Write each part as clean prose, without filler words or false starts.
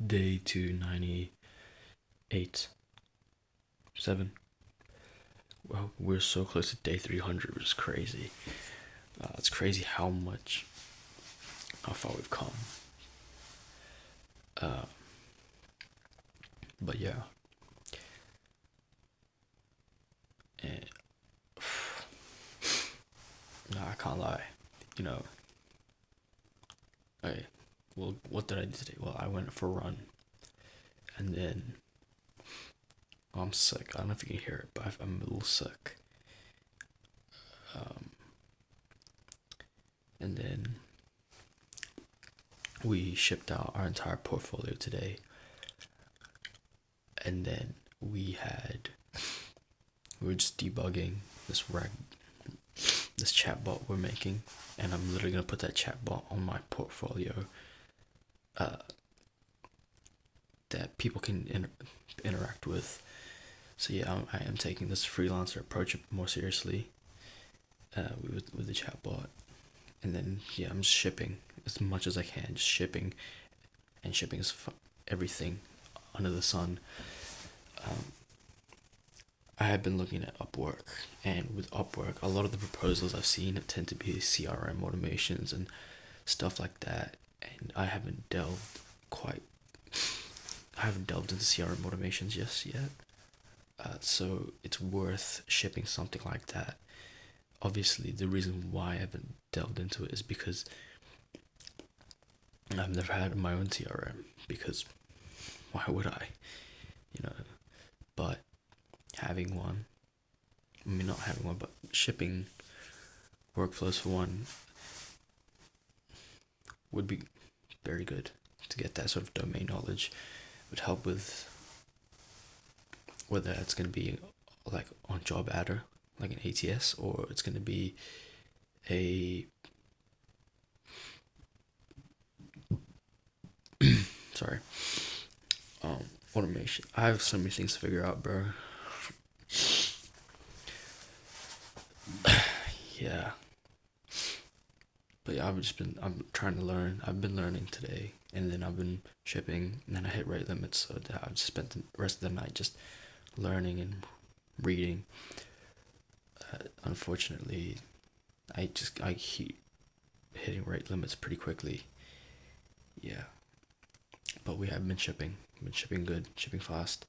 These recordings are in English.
day 298, 7. Well, we're so close to day 300, which is crazy. It's crazy how far we've come. Uh, but yeah, and, no, I can't lie. You know, okay, well, what did I do today? Well, I went for a run, and then I'm sick. I don't know if you can hear it, but I'm a little sick. Um, and then we shipped out our entire portfolio today, and then we were just debugging this chatbot we're making, and I'm literally gonna put that chatbot on my portfolio, uh, that people can interact with. So yeah, I am taking this freelancer approach more seriously, with the chatbot, and then yeah, I'm just shipping as much as I can, just shipping, and shipping is everything under the sun. Um, I have been looking at Upwork, and with Upwork, a lot of the proposals I've seen tend to be CRM automations and stuff like that, and quite. I haven't delved into CRM automations just yet. So it's worth shipping something like that. Obviously, the reason why I haven't delved into it is because I've never had my own CRM. Because why would I? You know. But having one, I mean, not having one, but shipping workflows for one would be very good to get that sort of domain knowledge. Would help with whether it's going to be like on job adder, like an ATS, or it's going to be a sorry, automation. I have so many things to figure out, bro. Yeah, but yeah, I'm trying to learn. I've been learning today, and then I've been shipping, and then I hit rate limits, so that I've spent the rest of the night just learning and reading. Unfortunately, I keep hitting rate limits pretty quickly. Yeah, but we have been shipping. Been shipping good, shipping fast.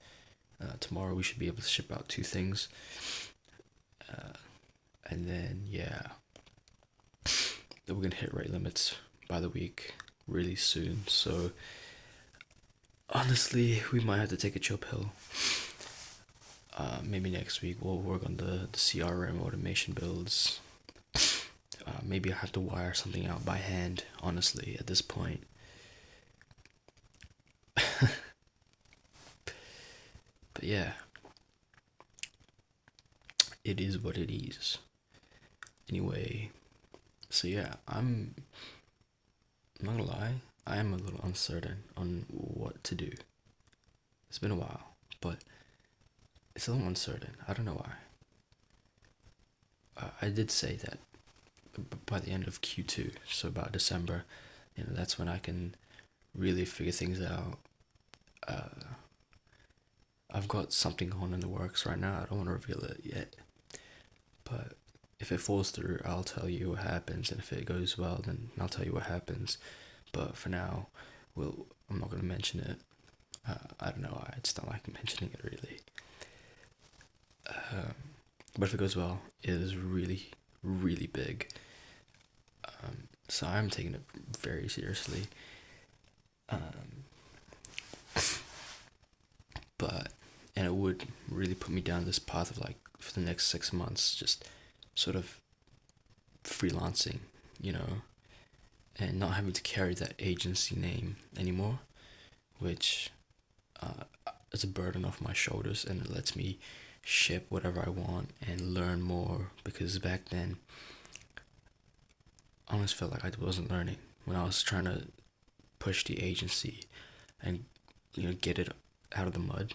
Tomorrow we should be able to ship out two things, uh, and then yeah, then we're gonna hit rate limits by the week really soon. So honestly, we might have to take a chill pill. Maybe next week we'll work on the CRM automation builds. Maybe I have to wire something out by hand. Honestly, at this point, but yeah, it is what it is. Anyway, so yeah, I'm not gonna lie, I am a little uncertain on what to do. It's been a while, but it's a little uncertain. I don't know why. I did say that by the end of Q2, so about December, that's when I can really figure things out. Uh, I've got something on in the works right now. I don't want to reveal it yet, but if it falls through, I'll tell you what happens, and if it goes well, then I'll tell you what happens. But for now, I'm not gonna mention it. I don't know. I just don't like mentioning it really. Um, but if it goes well, it is really, really big. So I'm taking it very seriously. Um, but and it would really put me down this path of like for the next 6 months, just sort of freelancing, you know, and not having to carry that agency name anymore, which uh, is a burden off my shoulders, and it lets me ship whatever I want and learn more. Because back then, I almost felt like I wasn't learning when I was trying to push the agency and get it out of the mud.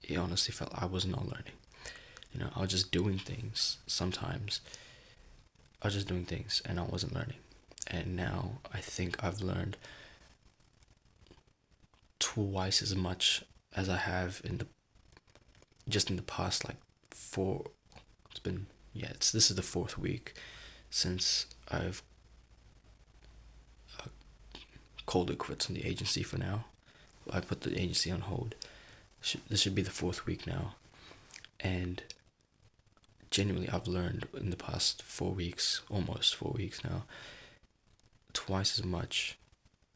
It honestly felt I was not learning. I was just doing things. Sometimes I was just doing things and I wasn't learning. And now I think I've learned twice as much as I have in the past like four. It's been this is the fourth week since I've called it quits on the agency for now. I put the agency on hold. This should be the fourth week now, and genuinely I've learned in the past 4 weeks, almost 4 weeks now, twice as much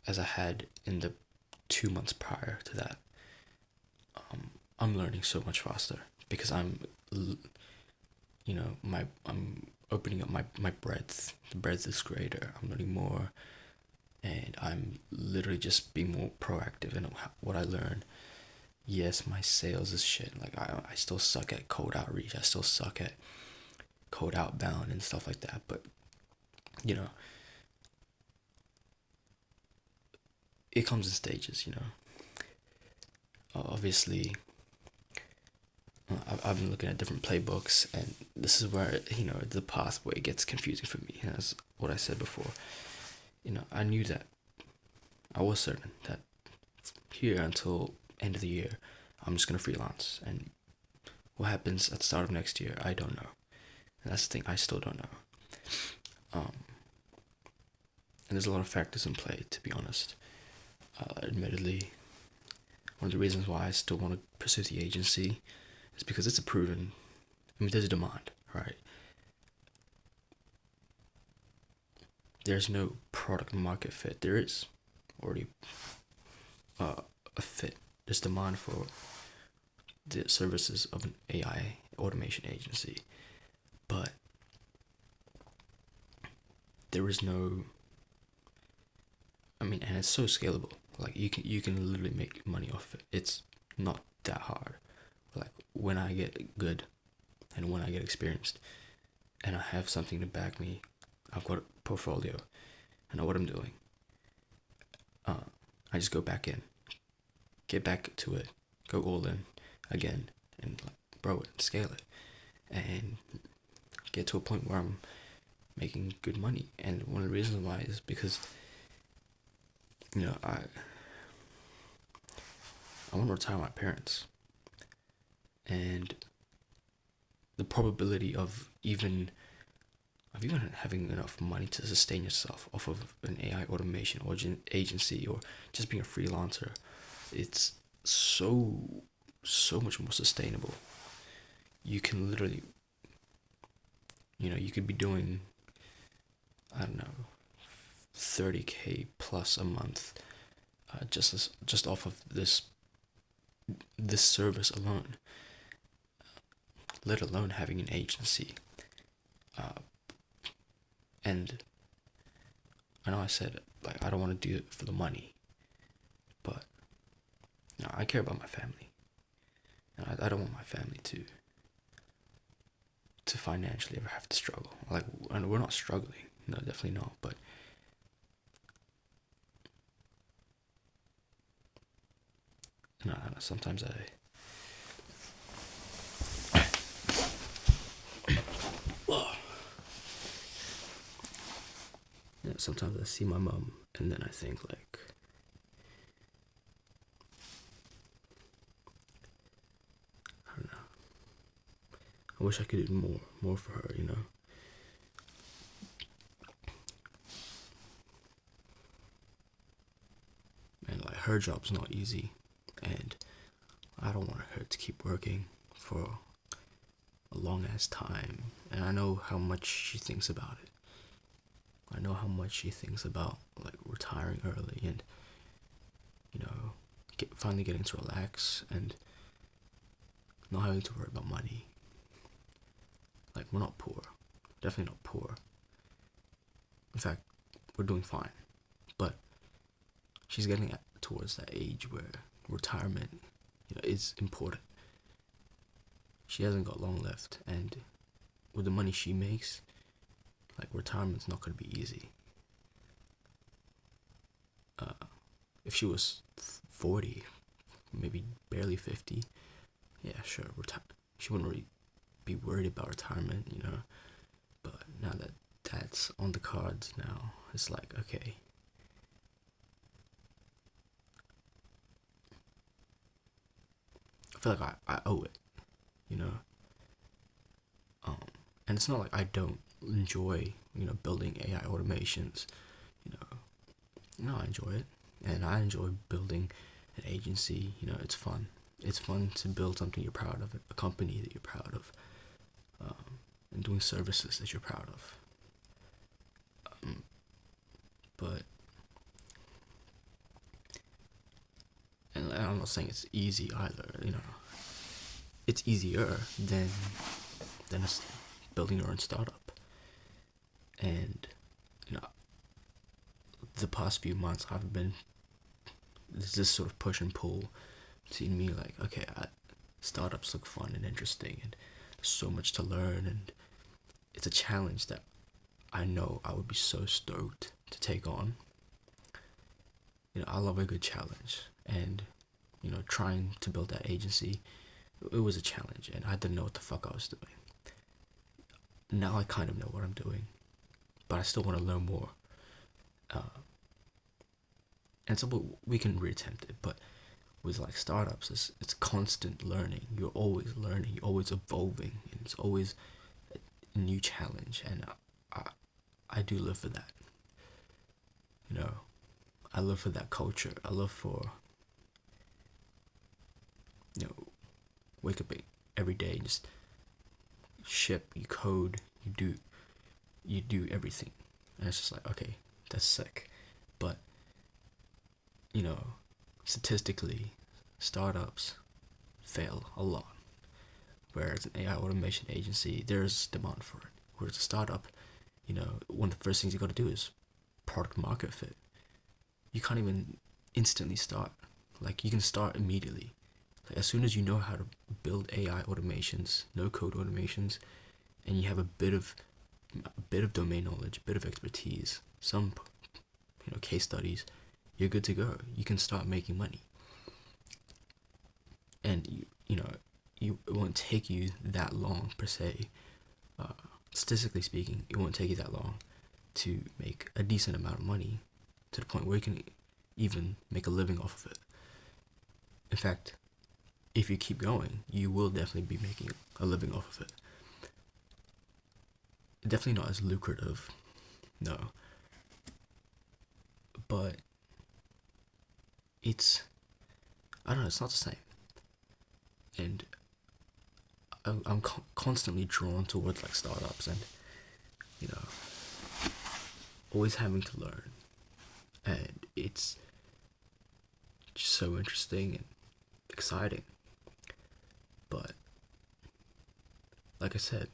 as I had in the 2 months prior to that. I'm learning so much faster because I'm opening up my breadth. The breadth is greater. I'm learning more, and I'm literally just being more proactive in what I learn. Yes, my sales is shit. Like I still suck at cold outreach. I still suck at cold outbound and stuff like that. But you know, it comes in stages. Obviously, I've been looking at different playbooks, and this is where the pathway gets confusing for me. As what I said before, I knew that I was certain that here until end of the year, I'm just gonna freelance, and what happens at the start of next year, I don't know. And that's the thing, I still don't know. And there's a lot of factors in play, to be honest. Admittedly, one of the reasons why I still want to pursue the agency is because it's a proven. There's a demand, right? There's no product market fit. There is already a fit. There's demand for the services of an AI automation agency, but there is no. And it's so scalable. Like you can literally make money off it. It's not that hard. Like when I get good, and when I get experienced, and I have something to back me, I've got a portfolio, I know what I'm doing. I just go back in, get back to it, go all in again, and grow it, scale it, and get to a point where I'm making good money. And one of the reasons why is because I want to retire my parents, and the probability of even having enough money to sustain yourself off of an AI automation or agency or just being a freelancer, it's so much more sustainable. You can literally, you could be doing, I don't know, 30K plus a month, just off of this service alone, let alone having an agency. And I know I said I don't want to do it for the money, but I care about my family, and I don't want my family to financially ever have to struggle. And we're not struggling, no, definitely not. But sometimes sometimes I see my mom, and then I think I don't know. I wish I could do more for her, And her job's not easy, and I don't want her to keep working for a long ass time. And I know how much she thinks about it. I know how much she thinks about retiring early and finally getting to relax and not having to worry about money. We're not poor, definitely not poor. In fact, we're doing fine. But she's getting towards that age where retirement, is important. She hasn't got long left, and with the money she makes, retirement's not gonna be easy. If she was 40, maybe barely 50, yeah, sure, she wouldn't really be worried about retirement, But now that that's on the cards now, it's okay. feel like I owe it, you know. And it's not like I don't enjoy, building AI automations, you know. No, I enjoy it, and I enjoy building an agency. It's fun. It's fun to build something you're proud of, a company that you're proud of, and doing services that you're proud of. But, and I'm not saying it's easy either. It's easier than building your own startup. And the past few months I've been, there's this sort of push and pull between me, like, okay, startups look fun and interesting, and there's so much to learn, and it's a challenge that I know I would be so stoked to take on. I love a good challenge, and trying to build that agency, it was a challenge, and I didn't know what the fuck I was doing. Now I kind of know what I'm doing, but I still want to learn more. And so we can reattempt it, but with like startups, it's constant learning. You're always learning, you're always evolving, and it's always a new challenge. And I do live for that. I live for that culture. I live for wake up every day and just ship, you code, you do everything, and it's just like, okay, that's sick. But statistically, startups fail a lot. Whereas an AI automation agency, there's demand for it. Whereas a startup, one of the first things you got to do is product market fit. You can't even instantly start. Like, you can start immediately. Like, as soon as you know how to build AI automations, no code automations, and you have a bit of domain knowledge, a bit of expertise, some case studies, you're good to go. You can start making money. And it won't take you that long per se. Statistically speaking, it won't take you that long to make a decent amount of money to the point where you can even make a living off of it. In fact, if you keep going, you will definitely be making a living off of it. Definitely not as lucrative, no. But it's, I don't know, it's not the same. And I'm constantly drawn towards like startups, and always having to learn, and it's just so interesting and exciting. But like I said,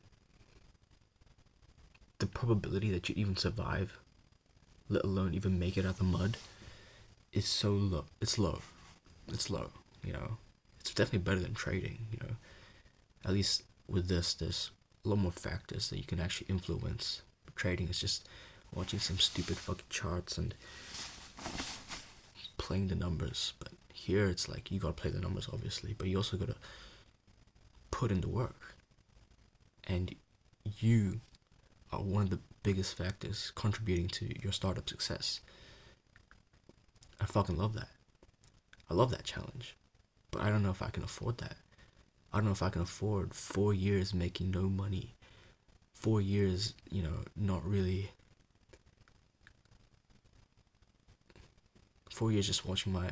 the probability that you even survive, let alone even make it out of the mud, is so low. It's low. It's definitely better than trading. At least with this, there's a lot more factors that you can actually influence. Trading is just watching some stupid fucking charts and playing the numbers. But here it's like, you gotta play the numbers, obviously, but you also gotta put in the work. And you are one of the biggest factors contributing to your startup success. I fucking love that. I love that challenge. But I don't know if I can afford that. I don't know if I can afford 4 years making no money. 4 years, not really. 4 years just watching my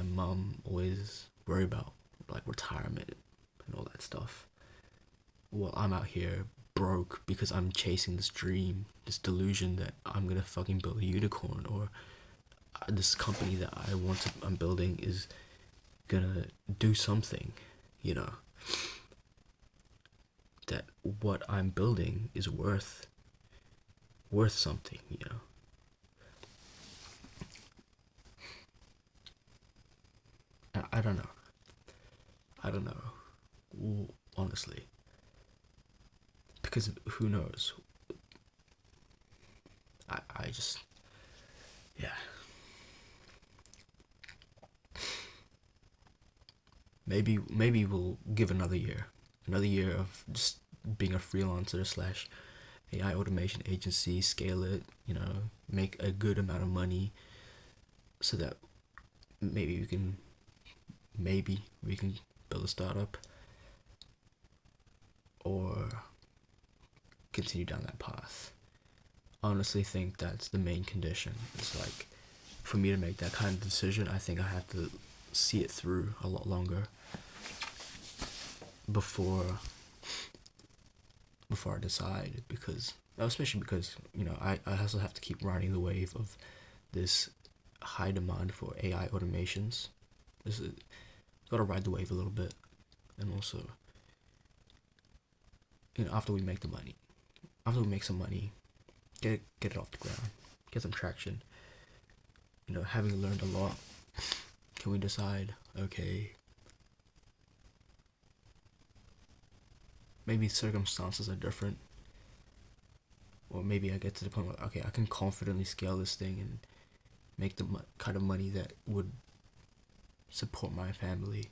mom always worry about like retirement and all that stuff. Well, I'm out here broke because I'm chasing this dream, this delusion that I'm gonna fucking build a unicorn, or this company that I'm building is gonna do something, that what I'm building is worth something, I don't know, honestly, because who knows. I just, yeah. Maybe we'll give another year of just being a freelancer slash AI automation agency, scale it, make a good amount of money, so that maybe we can build a startup or continue down that path. I honestly think that's the main condition. It's like, for me to make that kind of decision, I think I have to see it through a lot longer before I decide, because especially because I also have to keep riding the wave of this high demand for AI automations. This is gotta ride the wave a little bit, and also after we make some money, get it off the ground, get some traction. Having learned a lot, can we decide, okay, maybe circumstances are different, or maybe I get to the point where, okay, I can confidently scale this thing and make the kind of money that would support my family,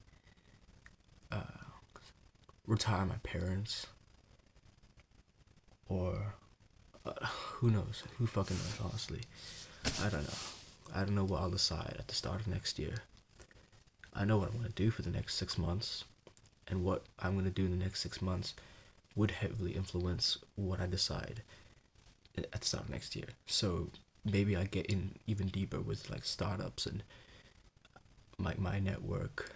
retire my parents, or who knows? Who fucking knows, honestly? I don't know. I don't know what I'll decide at the start of next year. I know what I'm going to do for the next 6 months, and what I'm going to do in the next 6 months would heavily influence what I decide at the start of next year. So maybe I get in even deeper with like startups, and my network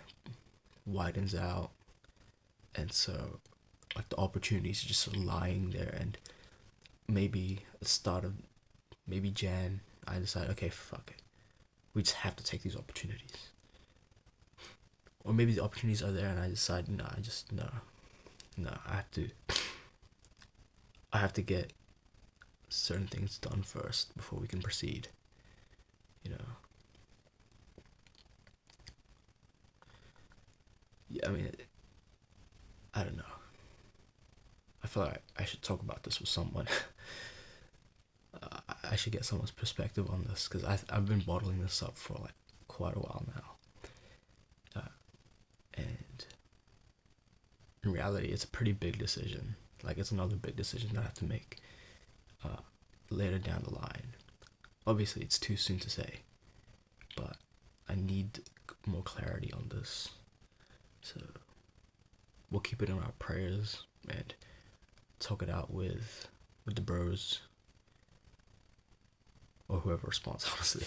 widens out, and so like the opportunities are just sort of lying there, and maybe at the start of Jan, I decide, okay, fuck it, we just have to take these opportunities. Or maybe the opportunities are there and I decide, no, I have to get certain things done first before we can proceed. Yeah, I mean, I don't know. I feel like I should talk about this with someone. I should get someone's perspective on this, because I've been bottling this up for like quite a while now. And in reality, it's a pretty big decision. Like, it's another big decision that I have to make later down the line. Obviously, it's too soon to say, but I need more clarity on this. So we'll keep it in our prayers and talk it out with the bros, or whoever responds, honestly.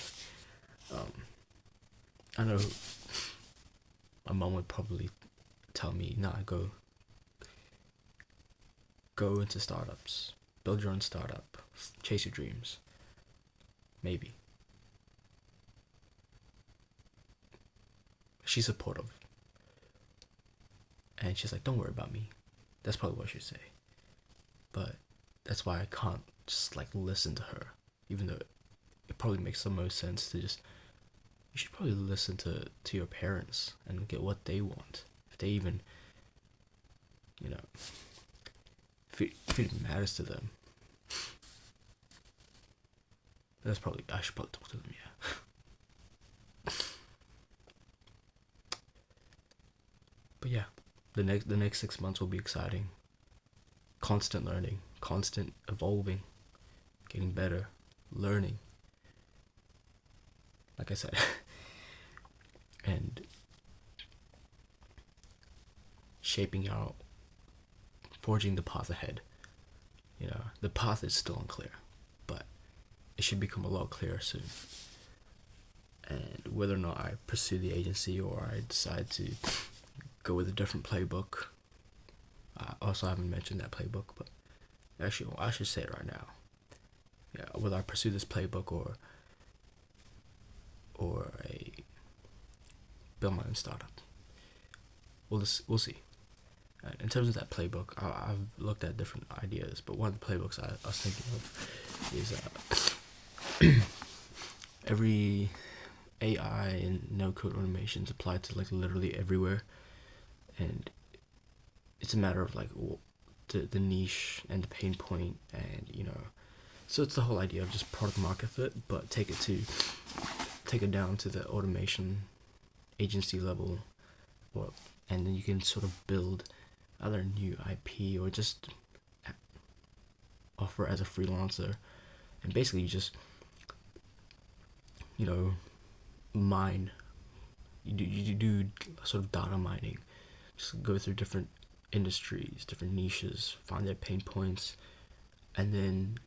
I know my mom would probably tell me, nah, go into startups, build your own startup, chase your dreams. Maybe. She's supportive. And she's like, don't worry about me. That's probably what she'd say. But that's why I can't just like listen to her, even though it probably makes the most sense to just, you should probably listen to your parents and get what they want. If they even, if it even matters to them. I should probably talk to them, yeah. But yeah, the next 6 months will be exciting. Constant learning, constant evolving, getting better, learning. Like I said, and shaping out, forging the path ahead. The path is still unclear, but it should become a lot clearer soon. And whether or not I pursue the agency or I decide to go with a different playbook, I also haven't mentioned that playbook, but actually, I should say it right now. Yeah, whether I pursue this playbook or build my own startup, we'll see. And in terms of that playbook, I've looked at different ideas, but one of the playbooks I was thinking of is every AI and no-code automations applied to like literally everywhere, and it's a matter of like the niche and the pain point, and so it's the whole idea of just product market fit, but take it down to the automation agency level, and then you can sort of build either new IP or just offer as a freelancer, and basically you just mine. You do sort of data mining just go through different industries, different niches, find their pain points, and then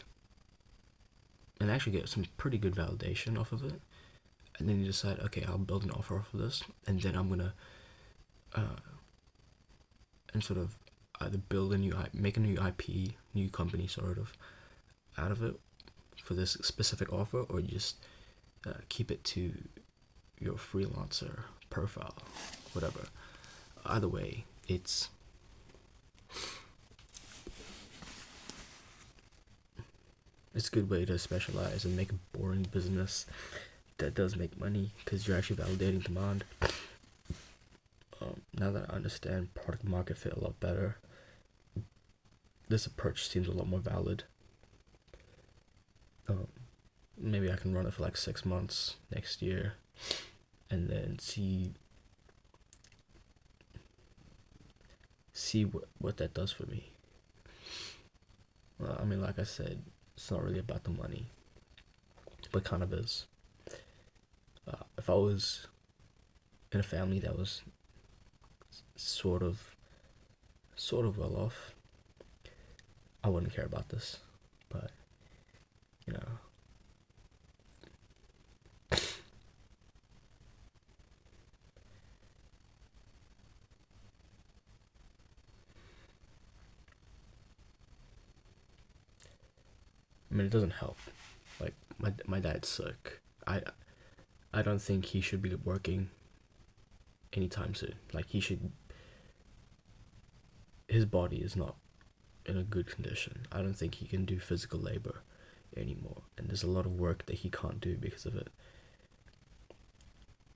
and actually get some pretty good validation off of it. And then you decide, okay, I'll build an offer off of this, and then I'm gonna and sort of either build a new make a new IP, new company sort of out of it for this specific offer, or just keep it to your freelancer profile, whatever. Either way, it's a good way to specialize and make a boring business that does make money because you're actually validating demand. Now that I understand product market fit a lot better, this approach seems a lot more valid. Maybe I can run it for like 6 months next year and then see what that does for me. I mean, like I said, it's not really about the money, but kind of is. If I was in a family that was sort of well off, I wouldn't care about this. But you know, I mean, it doesn't help. Like my dad's sick. I don't think he should be working anytime soon. Like his body is not in a good condition. I don't think he can do physical labor anymore, and there's a lot of work that he can't do because of it.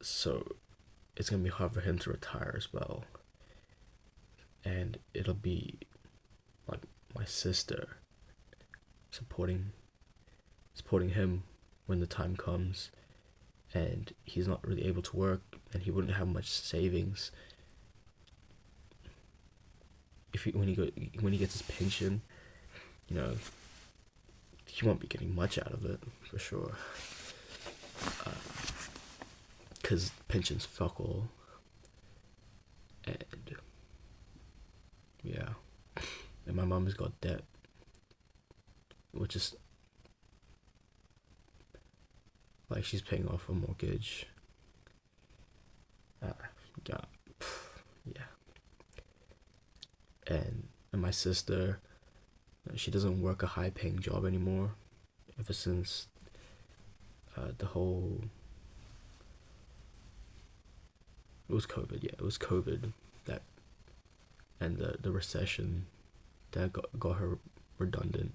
So it's gonna be hard for him to retire as well, and it'll be like my sister supporting him when the time comes, and he's not really able to work, and he wouldn't have much savings if when he gets his pension. You know, he won't be getting much out of it for sure, because pension's fuck all. And yeah, and my mom has got debt, which is like she's paying off a mortgage. Yeah, yeah. And my sister, she doesn't work a high-paying job anymore. Ever since the whole, it was COVID. Yeah, it was COVID that, and the recession that got her redundant.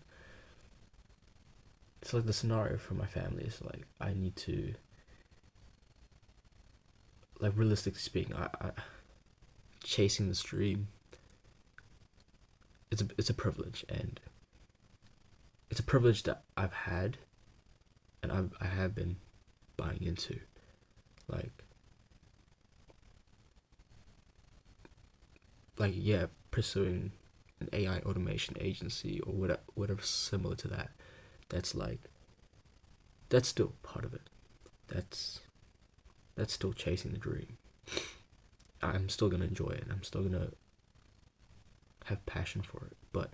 It's like the scenario for my family is like I need to, like, realistically speaking, I chasing this dream. It's a privilege, and it's a privilege that I've had, and I have been buying into, like yeah, pursuing an AI automation agency or whatever similar to that. That's like, that's still part of it. That's still chasing the dream. I'm still gonna enjoy it. I'm still gonna have passion for it, but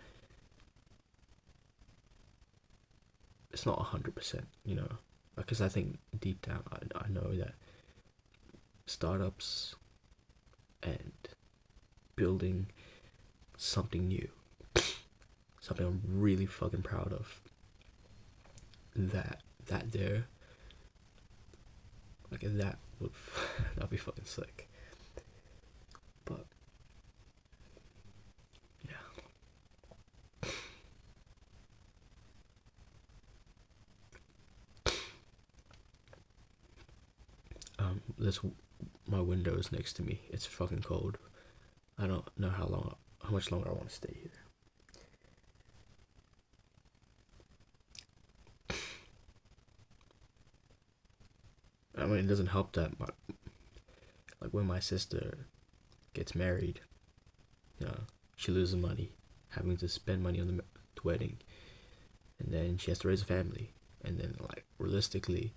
it's not 100%. You know, because I think deep down I know that startups and building something new, something I'm really fucking proud of, that there, like that would that'd be fucking sick. But yeah, this my window is next to me. It's fucking cold. I don't know how much longer I want to stay here. I mean, it doesn't help that like when my sister gets married, you know, she loses money, having to spend money on the wedding, and then she has to raise a family, and then like realistically,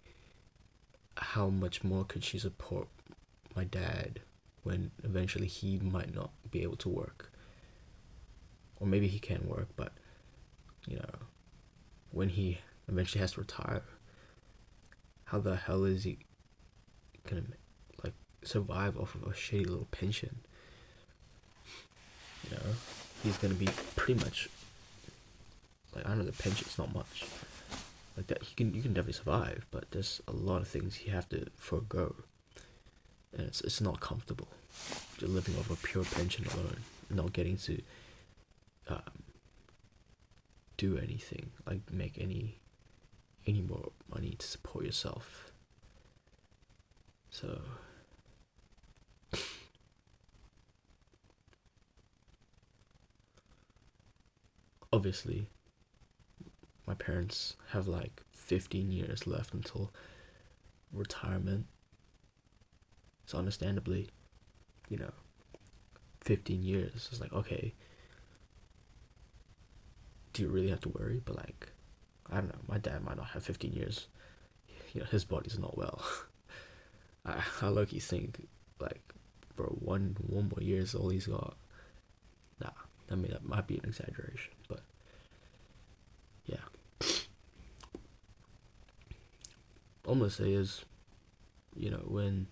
how much more could she support my dad when eventually he might not be able to work, or maybe he can work, but you know, when he eventually has to retire, how the hell is he gonna like survive off of a shitty little pension? You know, he's gonna be pretty much like, I know the pension's not much like that. You can definitely survive, but there's a lot of things you have to forego, and it's not comfortable. Just living off a pure pension alone, not getting to um, do anything, like make any more money to support yourself. So obviously my parents have like 15 years left until retirement. So understandably, you know, 15 years is like, okay, do you really have to worry? But like, I don't know, my dad might not have 15 years. You know, his body's not well. I low-key think, like, bro, one more year is all he's got. Nah, I mean, that might be an exaggeration, but yeah. All I'm gonna say is, you know, when...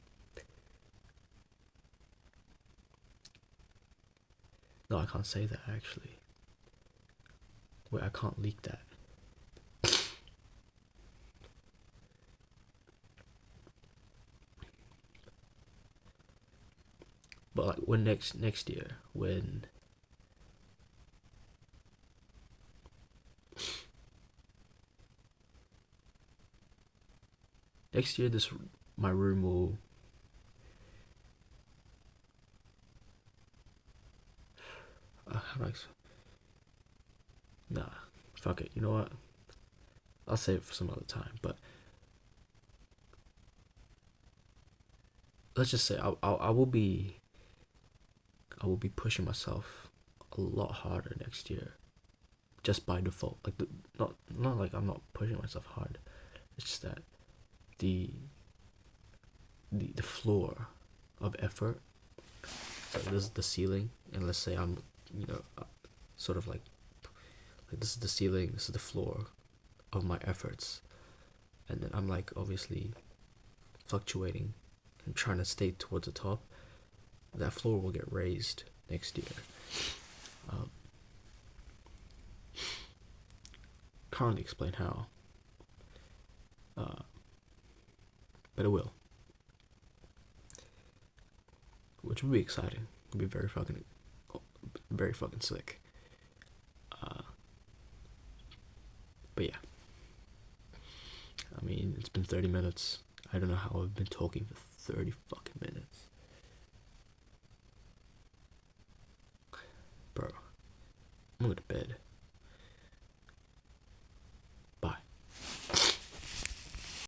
No, I can't say that, actually. Wait, I can't leak that. But like, when next year, when... Next year, my room will... how do I... Nah, fuck it. You know what? I'll save it for some other time. But let's just say I will be pushing myself a lot harder next year, just by default. Like not like I'm not pushing myself hard. It's just that the floor of effort. So this is the ceiling, and let's say I'm, you know, sort of like this is the ceiling, this is the floor of my efforts, and then I'm like obviously fluctuating and trying to stay towards the top. That floor will get raised next year. Can't really explain how, but it will, which will be exciting. It'll be very fucking sick. But yeah, I mean, it's been 30 minutes. I don't know how I've been talking for 30 fucking minutes. Bro, I'm going to bed.